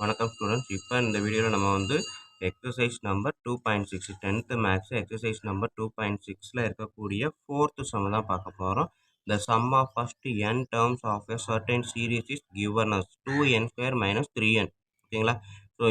வணக்கம் ஸ்டூடெண்ட்ஸ். இப்போ இந்த வீடியோவில் நம்ம வந்து exercise number 2.6 10th maths exercise number 2.6ல் இருக்கக்கூடிய ஃபோர்த்து சம் தான் பார்க்க போகிறோம். The sum of first n terms of a certain series is given as 2n² - 3n. ஓகேங்களா? ஸோ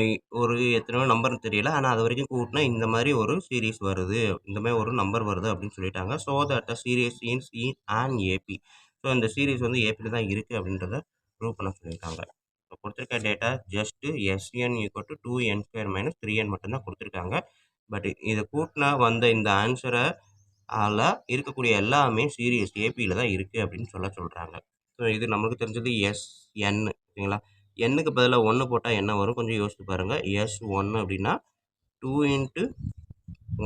ஒரு எத்தனையோ நம்பர் தெரியல, ஆனால் அது வரைக்கும் கூட்டினா இந்த மாதிரி ஒரு சீரீஸ் வருது, இந்த மாதிரி ஒரு நம்பர் வருது அப்படின்னு சொல்லிட்டாங்க. So that the series in C and AP. So இந்த சீரீஸ் வந்து ஏபியில் தான் இருக்குது அப்படின்றத ப்ரூவ் பண்ண சொல்லியிருக்காங்க. இப்போ கொடுத்துருக்க data just SN equal to 2n² - 3n மட்டும்தான் கொடுத்துருக்காங்க. பட் இதை கூட்டினா வந்த இந்த ஆன்சரை இருக்கக்கூடிய எல்லாமே சீரியஸ் ஏபியில் தான் இருக்குது அப்படின்னு சொல்கிறாங்க. ஸோ இது நமக்கு தெரிஞ்சது எஸ்என். ஓகேங்களா? எண்ணுக்கு பதிலாக 1 போட்டால் என்ன வரும் கொஞ்சம் யோசிச்சு பாருங்கள். S1 அப்படின்னா 2 ×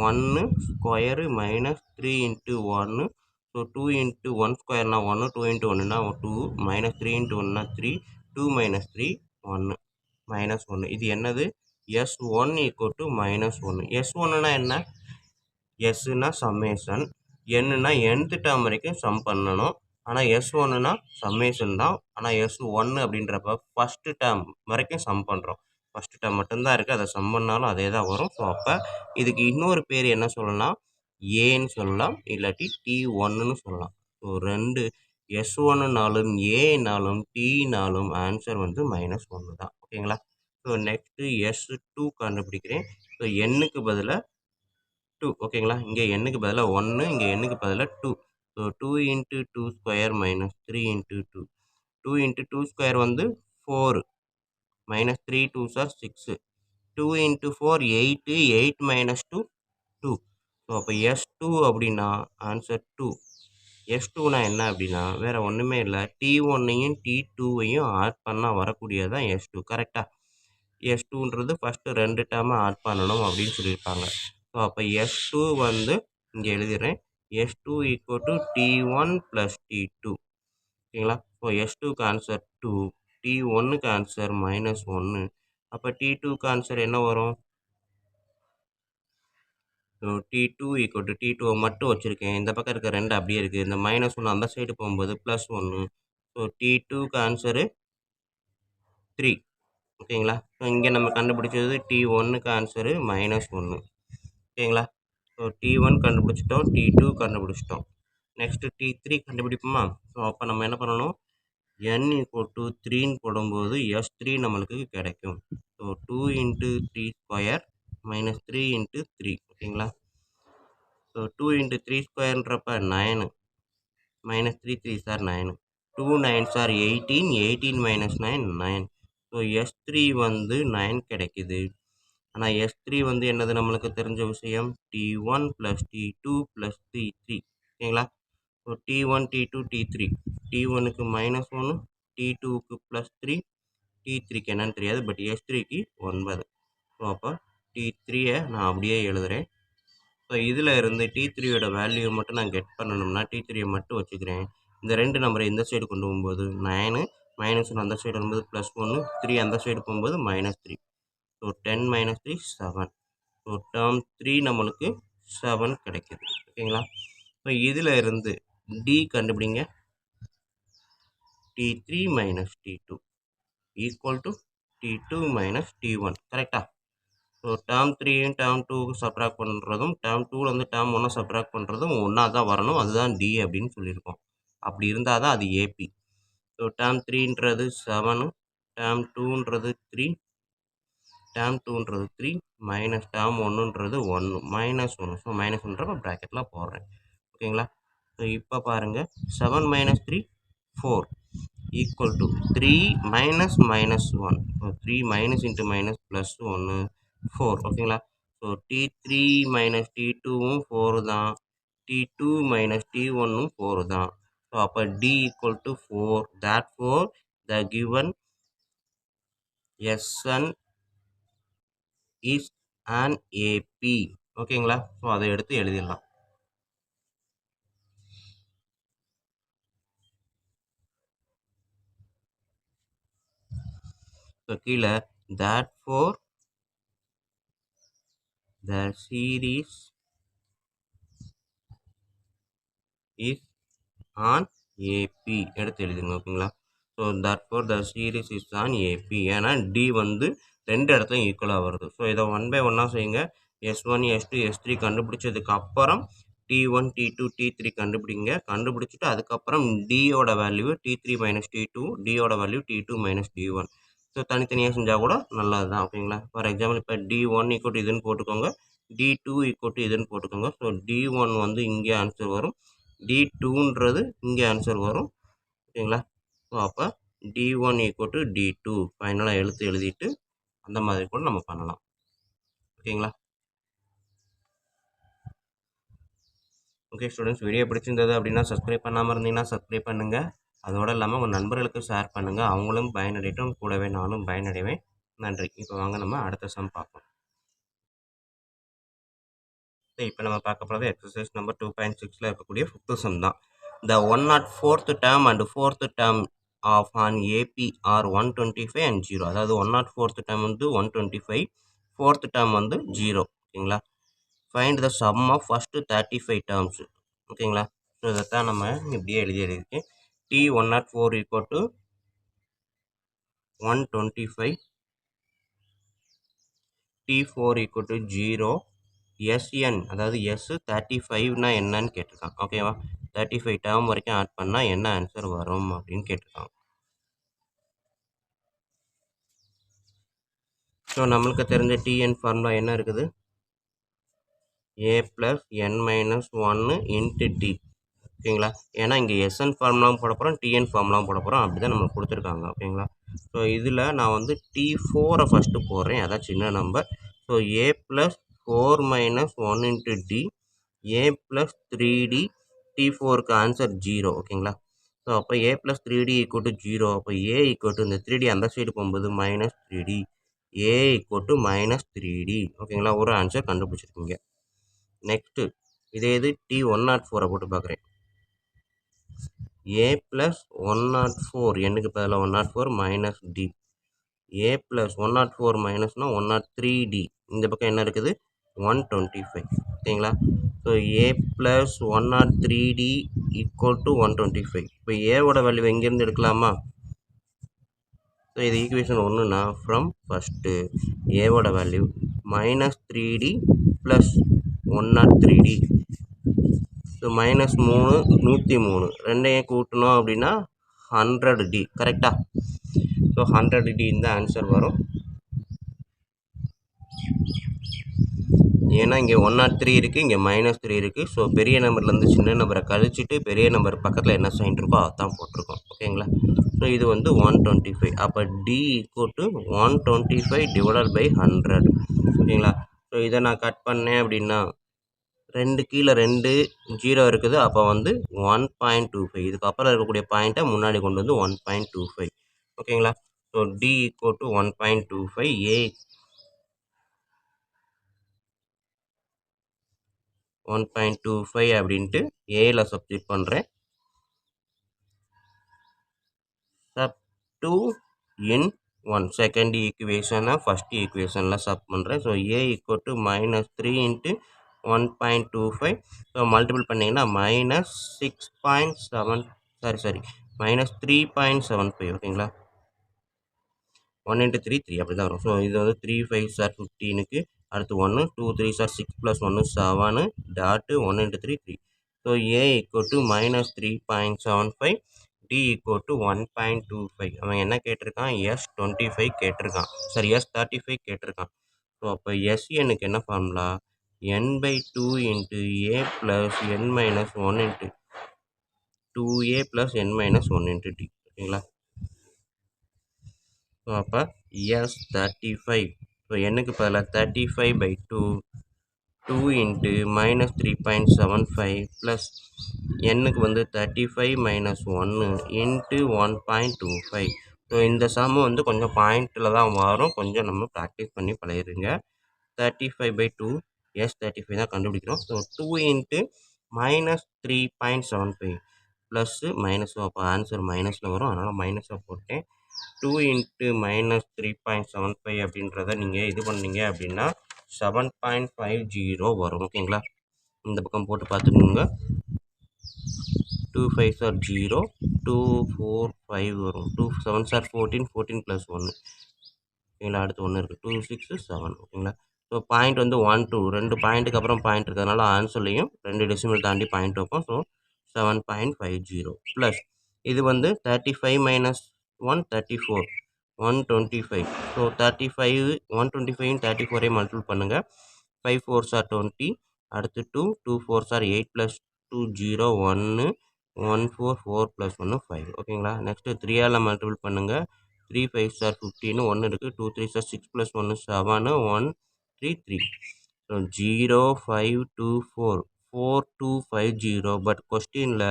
1 ஸ்கொயரு மைனஸ் 3 × 1. So 2 × 1 ஸ்கொயர்னா 1, 2 × 1னா 2, minus 3 × 1னா 3, 2 - 3 1 -1. இது என்னது? S1 = -1. S1னா என்ன? எஸ்னா சம்மேஷன், என்னன்னா nth டேர்ம் வரைக்கும் சம் பண்ணணும். ஆனால் S1னா சம்மேஷன் தான். ஆனால் S1 அப்படின்றப்ப ஃபஸ்ட்டு டேர்ம் வரைக்கும் சம் பண்ணுறோம். ஃபஸ்ட்டு டேர்ம் மட்டும்தான் இருக்குது, அதை சம் பண்ணாலும் அதே தான் வரும். ஸோ அப்போ இதுக்கு இன்னொரு பேர் என்ன சொல்லலாம்? ஏன்னு சொல்லலாம், இல்லாட்டி T1ன்னு சொல்லலாம். ஸோ ரெண்டு S1னாலும் ஏனாலும் Tனாலும் ஆன்சர் வந்து -1 தான். ஓகேங்களா? ஸோ நெக்ஸ்ட்டு S2 கண்டுபிடிக்கிறேன். ஸோ எண்ணுக்கு பதிலாக 2. ஓகேங்களா? இங்கே எண்ணுக்கு பதிலாக 1, இங்கே எண்ணுக்கு பதிலாக 2. So 2 × 2 square minus 3 × 2. 2 × 2 ஸ்கொயர் வந்து 4, மைனஸ் 3 2s are 6. 2 × 4 8, 8 - 2 2. ஸோ அப்போ S2 அப்படின்னா ஆன்சர் 2. S2னா என்ன அப்படின்னா வேறு ஒன்றுமே இல்லை, T1ஐயும் T2வையும் ஆட் பண்ணால் வரக்கூடியது தான் S2. கரெக்டாக? S2ன்றது ஃபஸ்ட்டு 2 டேர்மை ஆட் பண்ணணும் அப்படின்னு சொல்லியிருப்பாங்க. ஸோ அப்போ S2 வந்து இங்கே எழுதிடுறேன். S2 = T1 + T2. ஓகேங்களா? ஸோ S2க்கு ஆன்சர் 2, T1க்கு ஆன்சர் -1. அப்போ T2க்கு ஆன்சர் என்ன வரும்? ஸோ T2 = T2 மட்டும் வச்சுருக்கேன். இந்த பக்கம் இருக்க 2 அப்படியே இருக்குது. இந்த -1 அந்த சைடு போகும்போது +1. ஸோ T2க்கு ஆன்சரு 3. ஓகேங்களா? ஸோ இங்கே நம்ம கண்டுபிடிச்சது T1க்கு ஆன்சரு -1. ஓகேங்களா? ஸோ T1 கண்டுபிடிச்சிட்டோம், T2 கண்டுபிடிச்சிட்டோம். Next T3 கண்டுபிடிப்போமா? ஸோ அப்போ நம்ம என்ன பண்ணணும்? n = 3ன்னு போடும்போது S3 நம்மளுக்கு கிடைக்கும். So 2 × 3 square minus 3 × 3. ஓகேங்களா? So 2 × 3 ஸ்கொயர்ன்றப்ப 9, minus 3 3s are 9, 2 9s are 18, 18 - 9 9. So S3 வந்து 9 கிடைக்குது. ஆனால் S3 வந்து என்னது நம்மளுக்கு தெரிஞ்ச விஷயம்? T1 + T2 + T3. ஓகேங்களா? So T1 T2 T3. T1க்கு -1, T2க்கு +3, T3க்கு என்னன்னு தெரியாது, பட் S3க்கு 9. ஸோ அப்போ T3யை நான் அப்படியே எழுதுகிறேன். ஸோ இதில் இருந்து T3யோட வேல்யூ மட்டும் நான் கெட் பண்ணணும்னா T3யை மட்டும் வச்சுக்கிறேன். இந்த 2 நம்பரை இந்த சைடு கொண்டு போகும்போது 9, -1 அந்த சைடு வரும்போது +1, 3 அந்த சைடு போகும்போது -3. ஸோ 10 - 3 7. ஸோ டேர்ம் 3 நம்மளுக்கு 7 கிடைக்குது. ஓகேங்களா? ஸோ இதில் இருந்து D கண்டுபிடிங்க. T3 - T2 = T2 - T1. கரெக்டா? ஸோ டேர்ம் 3யும் டேர்ம் 2க்கு சப்ராக்ட் பண்ணுறதும், டேர்ம் 2வில் வந்து டேர்ம் 1 சப்ராக்ட் பண்ணுறதும் ஒன்றா தான் வரணும். அதுதான் D அப்படின்னு சொல்லியிருக்கோம். அப்படி இருந்தால் தான் அது ஏபி. ஸோ டேர்ம் 3ன்றது 7, டேர்ம் 2ன்றது 3, டேர்ம் 2ன்றது 3, மைனஸ் டேர்ம் 1ன்றது 1, -1. ஸோ -1ன்றப்ப ப்ராக்கெட்டில் போடுறேன். ஓகேங்களா? ஸோ இப்போ பாருங்கள், 7 - 3 4 = 3 - -1. ஸோ 3 - × -+1 4. ஓகேங்களா? ஸோ T3 - T2வும் 4 தான், T2 - T1ம் 4 தான். ஸோ அப்போ D = 4. Therefore the given SN is an AP. ஓகேங்களா? ஸோ அதை எடுத்து எழுதிடலாம். ஸோ கீழே therefore the series is on AP எடுத்து எழுதிருங்க. ஓகேங்களா? So therefore the series is on AP. ஏன்னா D வந்து 2 இடத்துலையும் ஈக்குவலாக வருது. ஸோ இதை 1 by 1 செய்யுங்க. S1 S2 S3 கண்டுபிடிச்சதுக்கு அப்புறம் T1 T2 T3 கண்டுபிடிங்க. கண்டுபிடிச்சிட்டு அதுக்கப்புறம் Dயோட வேல்யூ T3 மைனஸ் T2, Dயோட value T2 minus D1. So தனித்தனியாக செஞ்சால் கூட நல்லது தான். ஓகேங்களா? ஃபார் எக்ஸாம்பிள் இப்போ D1 ஈக்குவல் இதுன்னு போட்டுக்கோங்க, D2 ஈக்குவல் இதுன்னு போட்டுக்கோங்க. ஸோ D1 வந்து இங்கே ஆன்சர் வரும், D2ன்றது இங்கே ஆன்சர் வரும். ஓகேங்களா? ஸோ அப்போ D1 ஈக்குவல் டு D2 ஃபைனலாக எழுதிட்டு அந்த மாதிரி கூட நம்ம பண்ணலாம். ஓகேங்களா? ஓகே ஸ்டூடெண்ட்ஸ், வீடியோ பிடிச்சிருந்தது அப்படின்னா சப்ஸ்கிரைப் பண்ணாமல் இருந்தீங்கன்னா சப்ஸ்கிரைப் பண்ணுங்கள். அதோடு இல்லாமல் உங்கள் நண்பர்களுக்கு ஷேர் பண்ணுங்கள். அவங்களும் பயனடையட்டும், கூடவே நானும் பயனடைவேன். நன்றி. இப்போ வாங்க நம்ம அடுத்த சம் பார்ப்போம். இப்போ நம்ம பார்க்க போகிறது எக்ஸசைஸ் நம்பர் 2.6ல் இருக்கக்கூடிய 5th சம் தான். The 104th term and 4th term of an AP are 125 and 0. அதாவது 104th term வந்து 125, 4th term வந்து 0. ஓகேங்களா? Find the sum of first 35 terms. ஓகேங்களா? ஸோ இதைத்தான் நம்ம இப்படியே எழுதியிருக்கேன். T104 equal to 125, T4 equal to 0, SN அதாவது எஸ் 35னா என்னன்னு கேட்டிருக்கான். ஓகேவா? 35 டேர்ம் வரைக்கும் ஆட் பண்ணால் என்ன ஆன்சர் வரும் அப்படின்னு கேட்டிருக்காங்க. ஸோ நம்மளுக்கு தெரிஞ்ச TN ஃபார்முலா என்ன இருக்குது? A + n - 1 × T. ஓகேங்களா? ஏன்னா இங்கே SN ஃபார்முலாவும் போட போகிறோம், TN ஃபார்முலாவும் போட போகிறோம். அப்படி தான் நம்மளுக்கு கொடுத்துருக்காங்க. ஓகேங்களா? ஸோ இதில் நான் வந்து T4 ஃபஸ்ட்டு போடுறேன், அதான் சின்ன number. So A + 4 - 1 × D, A + 3D, T4க்கு ஆன்சர் 0. ஓகேங்களா? ஸோ அப்போ A + 3D = 0. அப்போ A = இந்த 3D அந்த சைடு போகும்போது -3D, A = -3D. ஓகேங்களா? ஒரு ஆன்சர் கண்டுபிடிச்சிருக்கீங்க. நெக்ஸ்ட்டு இதே இது T104 போட்டு பார்க்குறேன். A + 104, எண்ணுக்கு பதிலாக 104 - D. A + 104 மைனஸ்னா 103D. இந்த பக்கம் என்ன இருக்குது? 125. ஓகேங்களா? So A + 103D = 125. இப்போ ஏவோட வேல்யூ எங்கேருந்து எடுக்கலாமா? ஸோ இது ஈக்குவேஷன் 1னா ஃப்ரம் ஃபஸ்ட்டு ஏவோட வேல்யூ -3D + 103D. ஸோ -3 103, ரெண்டையும் கூட்டணும் அப்படின்னா 100D. கரெக்டா? ஸோ 100D இந்த ஆன்சர் வரும். ஏன்னா இங்கே 103 இருக்குது, இங்கே -3 இருக்குது. ஸோ பெரிய நம்பர்லேருந்து சின்ன நம்பரை கழிச்சிட்டு பெரிய நம்பர் பக்கத்தில் என்ன சைன் இருக்கோ அதான் போட்டிருக்கோம். ஓகேங்களா? ஸோ இது வந்து 125. அப்போ D = 125 / 100. ஓகேங்களா? ஸோ இதை நான் கட் பண்ணேன் அப்படின்னா 2 கீழே 2 0 இருக்குது. அப்போ வந்து 1.25. இதுக்கப்புறம் இருக்கக்கூடிய பாயிண்ட்டை முன்னாடி கொண்டு வந்து 1.25. ஓகேங்களா? ஸோ D = 1.25, A 1.25 அப்படின்ட்டு ஏல சப்ஸ்டிட் பண்ணுறேன். சப் 2 in 1 செகண்ட் ஈக்குவேஷனை ஃபஸ்ட் ஈக்குவேஷனில் சப் பண்ணுறேன். So A = -3 × 1.25. ஸோ மல்டிபிள் பண்ணிங்கன்னா -3.75. ஓகேங்களா? 1 × 3 3 அப்படி தான் வரும். ஸோ இது வந்து 3 5s are 15க்கு அடுத்து 1, 2 3s are 6 + 1 7 tattoo 1 × 3 3. So A = -3.75, D = 1.25. அவன் என்ன கேட்டிருக்கான்? S25 கேட்டிருக்கான். சரி, S35 கேட்டிருக்கான். ஸோ அப்போ SNக்கு என்ன formula? n/2 × A + n - 1 × 2A + n - 1 × D. ஓகேங்களா? ஸோ அப்போ S35. ஸோ என்னுக்கு பதிலாக 35/2 2 × -3.75 ப்ளஸ் எண்ணுக்கு வந்து 35 - 1 × 1.25. ஸோ இந்த சம்மு வந்து கொஞ்சம் பாயிண்டில் தான் வரும், கொஞ்சம் நம்ம ப்ராக்டிஸ் பண்ணி பழகிடுங்க. 35/2 S35 தான் கண்டுபிடிக்கிறோம். ஸோ 2 × -3.75 ப்ளஸ்ஸு மைனஸு, அப்போ ஆன்சர் மைனஸில் வரும், அதனால் மைனஸாக போட்டேன். 2 × -3.75 அப்படின்றத நீங்கள் இது பண்ணீங்க அப்படின்னா 7.50 வரும். ஓகேங்களா? இந்த பக்கம் போட்டு பார்த்துக்கோங்க. 2 5s are 0, 2 4 5 வரும். 2 7s are 14, 14 + 1 ஓகேங்களா. அடுத்து 1 இருக்குது. 2 6 7 ஓகேங்களா. ஸோ பாயிண்ட் வந்து 1 2 2 பாயிண்ட்டுக்கு அப்புறம் பாயிண்ட் இருக்கிறதுனால ஆன்சர்லையும் 2 டெசிமல் தாண்டி பாயிண்ட் வைப்போம். ஸோ 7.50 ப்ளஸ் இது வந்து 35 மைனஸ் 1 34 125. ஸோ 35 125 34 மல்டிபிள் பண்ணுங்கள். 5 4s are 20. அடுத்து 2 2 4s are 8 + 2 0 1 1 4 4 + 1 5 ஓகேங்களா. நெக்ஸ்ட்டு 3ஆல் மல்டிபிள் பண்ணுங்கள். 3 5s are 15 1 இருக்குது. 2 3s are 6 + 1 7 1 3 3. ஸோ 0 5 2 4 4 2 5 0. பட் கொஸ்டினில்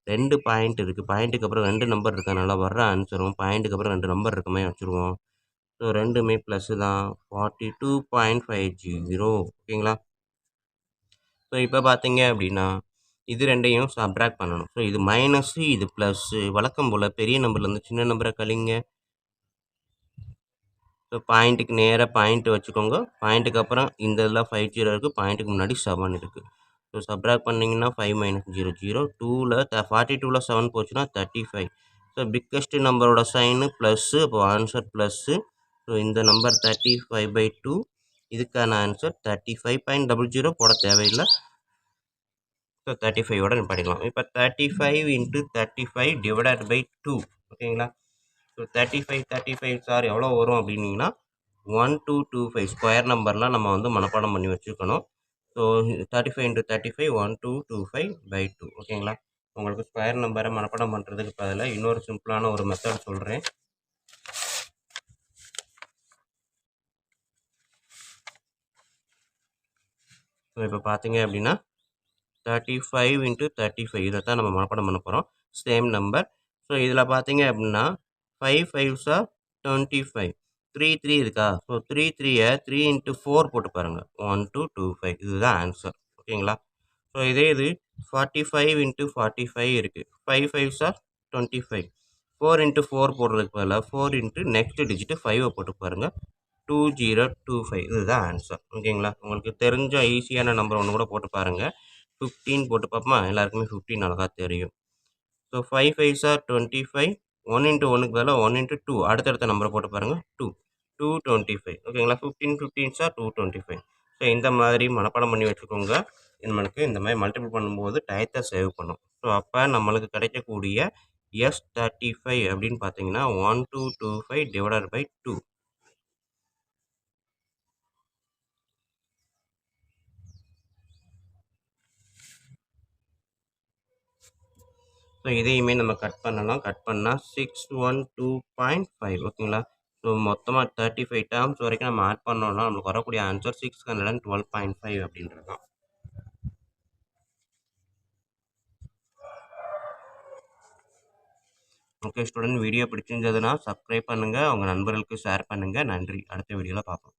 2 பாயிண்ட் இருக்குது. பாயிண்ட்டுக்கு அப்புறம் 2 நம்பர் இருக்கனால வர்ற ஆன்சரும் பாயிண்ட்டுக்கு அப்புறம் 2 நம்பர் இருக்கமே வச்சுருவோம். ஸோ ரெண்டுமே ப்ளஸ்ஸு தான். 42.50 ஓகேங்களா. ஸோ இப்போ பார்த்தீங்க அப்படின்னா இது ரெண்டையும் சப்ராக்ட் பண்ணணும். ஸோ இது மைனஸு இது ப்ளஸ்ஸு. வழக்கம் போல் பெரிய நம்பர்லேருந்து சின்ன நம்பரை கழிங்க. ஸோ பாயிண்ட்டுக்கு நேராக பாயிண்ட் வச்சுக்கோங்க. பாயிண்ட்டுக்கு அப்புறம் இந்த இதில் 50 இருக்குது. பாயிண்ட்டுக்கு முன்னாடி 7 இருக்குது. ஸோ சப்ராக்ட் பண்ணிங்கன்னா 5 - 0 0 2ல் 42ல் 7 போச்சுன்னா 35. ஸோ பிக்கஸ்ட் நம்பரோட சைனு ப்ளஸ்ஸு. அப்போ ஆன்சர் ப்ளஸ்ஸு. ஸோ இந்த நம்பர் 35/2. இதுக்கான ஆன்சர் 35.00 போட தேவையில்லை. ஸோ 35ஓட நிப்பாட்டிக்கலாம். இப்போ 35 × 35 / 2 ஓகேங்களா. ஸோ 35 சார் எவ்வளோ வரும் அப்படின்னீங்கன்னா 1225. ஸ்கொயர் நம்பர்லாம் நம்ம வந்து மனப்பாடம் பண்ணி வச்சுக்கணும். ஸோ 35 × 35 1225/2 ஓகேங்களா. உங்களுக்கு ஸ்கொயர் நம்பரை மனப்பாடம் பண்ணுறதுக்கு பதிலாக இன்னொரு சிம்பிளான ஒரு மெத்தட் சொல்கிறேன். ஸோ இப்போ பார்த்தீங்க அப்படின்னா 35 × 35 இதை தான் நம்ம மனப்பாடம் பண்ண போகிறோம். Same number. ஸோ இதில் பார்த்தீங்க அப்படின்னா 5 5s are 25. 3 3 இருக்கா. ஸோ 3 3யை 3 × 4 போட்டு பாருங்கள். 1225 இதுதான் ஆன்சர் ஓகேங்களா. ஸோ இதே இது 45 × 45 இருக்குது. 5 5s are 25. 4 × 4 போடுறதுக்கு பதிலாக 4 × நெக்ஸ்ட் டிஜிட்டு 5 போட்டு பாருங்கள். 2025 இதுதான் ஆன்சர் ஓகேங்களா. உங்களுக்கு தெரிஞ்ச ஈஸியான நம்பர் ஒன்று கூட போட்டு பாருங்கள். 15 போட்டு பார்ப்போமா. எல்லாருக்குமே 15 அழகாக தெரியும். So 5 5s are 25. 1 × 1க்கு பதிலாக 1 × 2 அடுத்தடுத்த நம்பரை போட்டு பாருங்கள். 225 ஓகேங்களா. 15 15s are 225. ஸோ இந்த மாதிரி மனப்பாடம் பண்ணி வச்சுக்கோங்க. நம்மளுக்கு இந்த மாதிரி மல்டிபிள் பண்ணும்போது டயத்தை சேவ் பண்ணும். ஸோ அப்போ நம்மளுக்கு கிடைக்கக்கூடிய S35 அப்படின்னு பார்த்தீங்கன்னா 1225 / 2. ஸோ இதையுமே நம்ம கட் பண்ணலாம். கட் பண்ணால் 612.5 ஓகேங்களா. ஸோ மொத்தமாக 35 டேர்ம்ஸ் வரைக்கும் நம்ம ஆட் பண்ணோம்னா நமக்கு வரக்கூடிய ஆன்சர் 612.5 அப்படின்றது தான். ஓகே ஸ்டூடெண்ட், வீடியோ பிடிச்சிருந்ததுன்னா சப்ஸ்கிரைப் பண்ணுங்கள். உங்கள் நண்பர்களுக்கு ஷேர் பண்ணுங்கள். நன்றி. அடுத்த வீடியோவில் பார்ப்போம்.